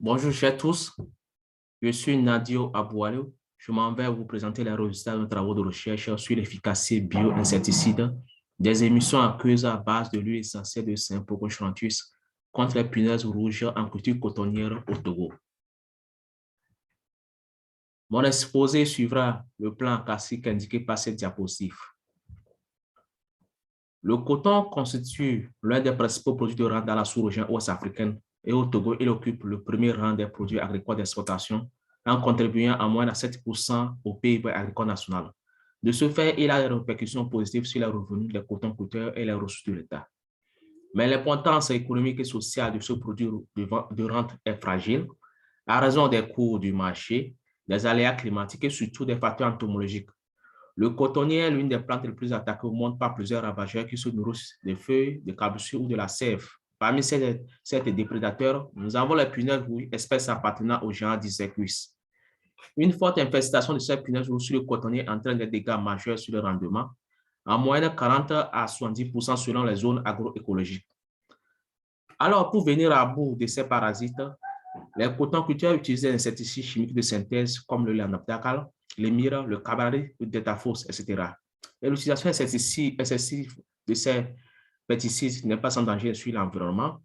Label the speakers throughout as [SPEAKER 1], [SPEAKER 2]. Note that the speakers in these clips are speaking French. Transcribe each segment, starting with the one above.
[SPEAKER 1] Bonjour chers tous, je suis Nadio Aboualou. Je m'en vais vous présenter les résultats de nos travaux de recherche sur l'efficacité bio-insecticide des émissions aqueuses à base de l'huile essentielle de Saint-Pocochantus contre les punaises rouges en culture cotonnière au Togo. Mon exposé suivra le plan classique indiqué par cette diapositive. Le coton constitue l'un des principaux produits de rente dans la sous-région ouest-africaine et au Togo, il occupe le premier rang des produits agricoles d'exportation en contribuant à moins de 7% au PIB agricole national. De ce fait, il a des répercussions positives sur les revenus des cotonculteurs et les ressources de l'État. Mais l'importance économique et sociale de ce produit de rente est fragile à raison des cours du marché, des aléas climatiques et surtout des facteurs entomologiques. Le cotonnier est l'une des plantes les plus attaquées au monde par plusieurs ravageurs qui se nourrissent des feuilles, des cabossures ou de la sève. Parmi ces déprédateurs, nous avons les punaises rouges, espèces appartenant au genre Dicecus. Une forte infestation de ces punaises rouges sur le cotonnier entraîne des dégâts majeurs sur le rendement, en moyenne 40 à 70% selon les zones agroécologiques. Alors, pour venir à bout de ces parasites, les cotonculteurs utilisent des insecticides chimiques de synthèse comme le Lambdacal, l'émir, le cabaret, le détaphos, etc. Et l'utilisation excessive de ces pesticides n'est pas sans danger sur l'environnement.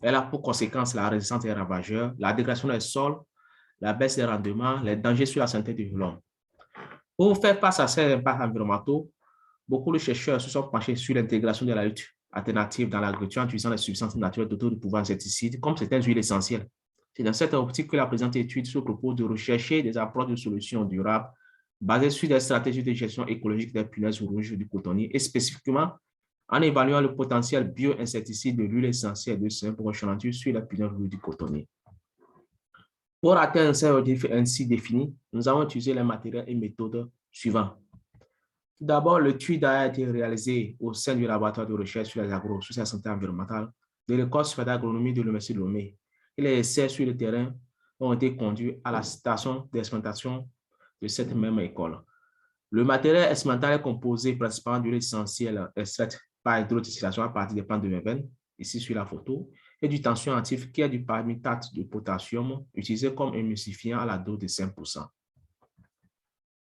[SPEAKER 1] Elle a pour conséquence la résistance des ravageurs, la dégradation des sols, la baisse des rendements, les dangers sur la santé de l'homme. Pour faire face à ces impacts environnementaux, beaucoup de chercheurs se sont penchés sur l'intégration de la lutte alternative dans l'agriculture en utilisant les substances naturelles d'auto de pouvoir insecticides comme certaines huiles essentielles. C'est dans cette optique que la présente étude se propose de rechercher des approches de solutions durables basées sur des stratégies de gestion écologique des punaises rouges du cotonnier et spécifiquement en évaluant le potentiel bio-insecticide de l'huile essentielle de Saint-Pocochantus sur la punaise rouge du cotonnier. Pour atteindre ces objectifs ainsi définis, nous avons utilisé les matériels et méthodes suivants. Tout d'abord, l'étude a été réalisée au sein du laboratoire de recherche sur les agro, sur la santé environnementale de l'école supérieure d'agronomie de l'Université de Lomé. Et les essais sur le terrain ont été conduits à la station d'expérimentation de cette même école. Le matériel expérimental est composé principalement d'huile essentielle extraite par hydrodistillation à partir des plantes de verveine, ici sur la photo, et du tension actif qui est du palmitate de potassium utilisé comme émulsifiant à la dose de 5%.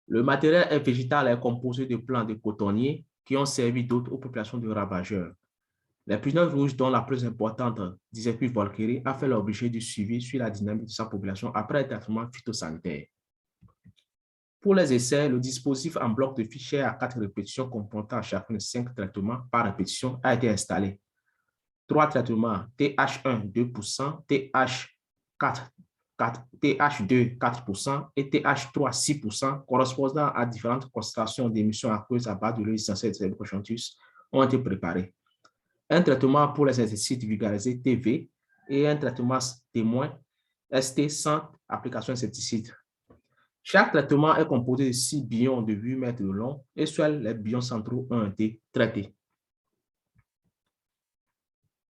[SPEAKER 1] Le matériel végétal est composé de plants de cotonniers qui ont servi d'hôtes aux populations de ravageurs. Les punaises rouges, dont la plus importante, Dicecus volkeri, a fait l'objet du suivi sur la dynamique de sa population après le traitement phytosanitaire. Pour les essais, le dispositif en bloc de fichiers à 4 répétitions comportant chacun de 5 traitements par répétition a été installé. 3 traitements TH1 2%, TH4 TH2 4% et TH3 6% correspondant à différentes concentrations d'émissions aqueuses à base de l'huile essentielle de Saint-Pocochantus ont été préparés. Un traitement pour les insecticides vulgarisés TV et un traitement témoin ST sans application insecticide. Chaque traitement est composé de 6 billons de 8 mètres de long et seuls les billons centraux ont été traités.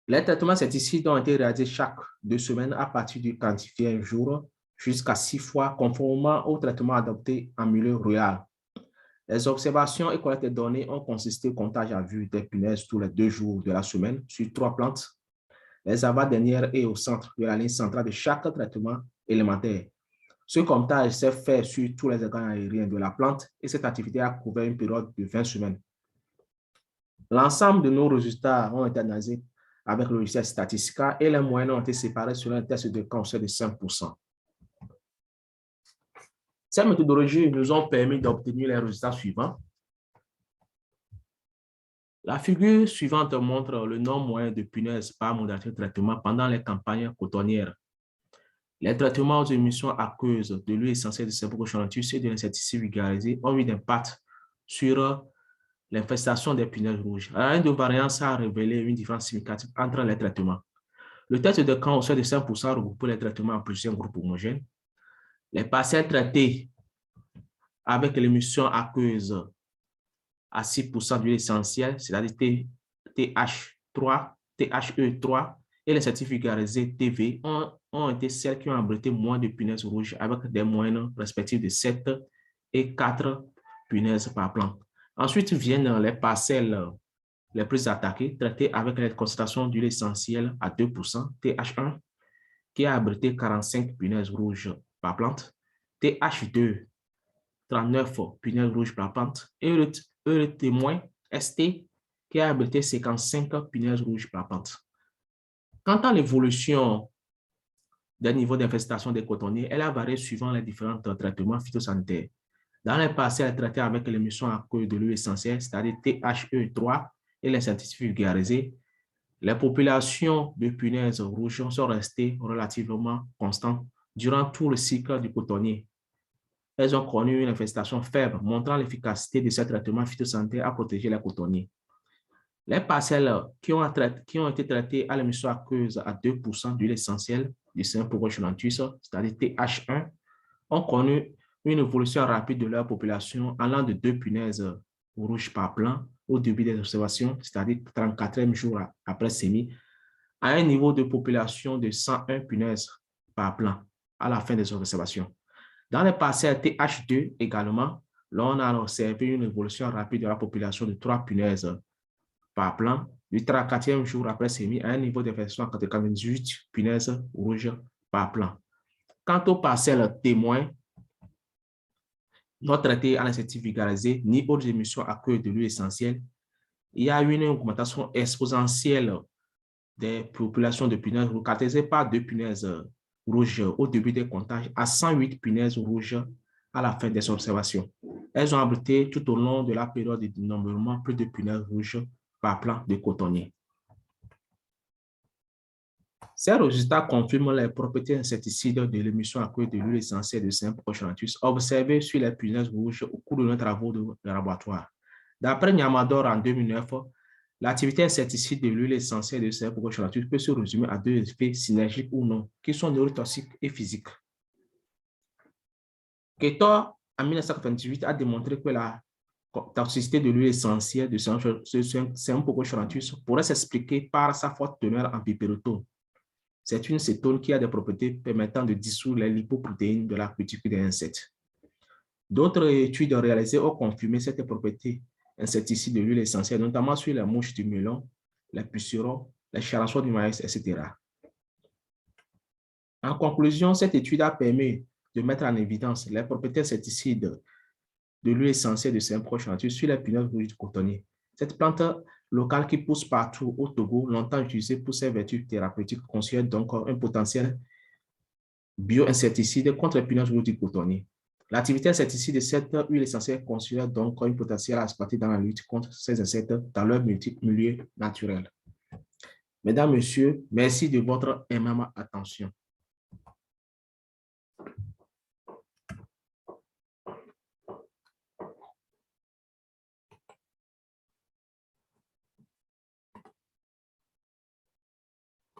[SPEAKER 1] Les traitements insecticides ont été réalisés chaque 2 semaines à partir du quantifié un jour jusqu'à 6 fois conformément au traitement adopté en milieu rural. Les observations et collectes de données ont consisté au comptage à vue des punaises tous les 2 jours de la semaine sur 3 plantes, les avant-dernières et au centre de la ligne centrale de chaque traitement élémentaire. Ce comptage s'est fait sur tous les organes aériens de la plante et cette activité a couvert une période de 20 semaines. L'ensemble de nos résultats ont été analysés avec le logiciel Statistica et les moyennes ont été séparées sur un test de cancer de 5%. Ces méthodologies nous ont permis d'obtenir les résultats suivants. La figure suivante montre le nombre moyen de punaises par modalité de traitement pendant les campagnes cotonnières. Les traitements aux émissions aqueuses de l'huile essentielle de Saint-Pocochantus et de l'insecticide vulgarisé ont eu d'impact sur l'infestation des punaises rouges. La ligne de variance a révélé une différence significative entre les traitements. Le test de camp au sein de 5% regroupe les traitements en plusieurs groupes homogènes. Les parcelles traitées avec l'émission aqueuse à 6% d'huile essentielle, c'est-à-dire TH3, THE3 et les certificats vulgarisés TV ont été celles qui ont abrité moins de punaises rouges avec des moyennes respectives de 7 et 4 punaises par plante. Ensuite viennent les parcelles les plus attaquées, traitées avec les concentrations d'huile essentielle à 2%, TH1, qui a abrité 45 punaises rouges par plante, TH2, 39 punaises rouges par plante, et le témoin ST, qui a abrité 55 punaises rouges par plante. Quant à l'évolution des niveaux d'infestation des cotonniers, elle a varié suivant les différents traitements phytosanitaires. Dans les parcelles traitées avec l'émission aqueuse de l'huile essentielle, c'est-à-dire THE3 et les insecticides vulgarisés, les populations de punaises rouges sont restées relativement constantes durant tout le cycle du cotonnier. Elles ont connu une infestation faible, montrant l'efficacité de ce traitement phytosanitaire à protéger les cotonniers. Les parcelles qui ont été traitées à l'émission aqueuse à 2% d'huile essentielle du Saint-Pogoscholanthus, c'est-à-dire TH1, ont connu une évolution rapide de leur population allant de 2 punaises rouges par plant au début des observations, c'est-à-dire 34e jour après sémis, à un niveau de population de 101 punaises par plant à la fin des observations. Dans les parcelles TH2 également, l'on a observé une évolution rapide de la population de 3 punaises par plant du 34e jour après sémis à un niveau d'infection de 98 punaises rouges par plant. Quant aux parcelles témoins, non traitées à l'insecticide vulgarisé ni autres émissions aqueuses de l'huile essentielle, il y a eu une augmentation exponentielle des populations de punaises rouges, caractérisées par 2 punaises rouges au début des comptages à 108 punaises rouges à la fin des observations. Elles ont abrité tout au long de la période de dénombrement plus de punaises rouges par plant de cotonnier. Ces résultats confirment les propriétés insecticides de l'émission aqueuse de l'huile essentielle de Saint-Pogoscholanthus observées sur les punaises rouges au cours de nos travaux de laboratoire. D'après Nyamador en 2009, l'activité insecticide de l'huile essentielle de Saint-Pogoscholanthus peut se résumer à 2 effets synergiques ou non, qui sont neurotoxiques et physiques. Ketor, en 1998, a démontré que la toxicité de l'huile essentielle de Saint-Pogoscholanthus pourrait s'expliquer par sa forte teneur en piperitone. C'est une cétone qui a des propriétés permettant de dissoudre les lipoprotéines de la cuticule des insectes. D'autres études réalisées ont confirmé cette propriété insecticide de l'huile essentielle, notamment sur les mouches du melon, les pucerons, les charançons du maïs, etc. En conclusion, cette étude a permis de mettre en évidence les propriétés insecticides de l'huile essentielle de Saint-Pogoscholanthus sur les punaises rouges du cotonnier. Cette plante locale qui pousse partout au Togo, longtemps utilisée pour ses vertus thérapeutiques, constitue donc un potentiel bio-insecticide contre les punaises rouges du cotonnier. L'activité insecticide de cette huile essentielle constitue donc un potentiel aspartique dans la lutte contre ces insectes dans leur milieu naturel. Mesdames, Messieurs, merci de votre aimable attention.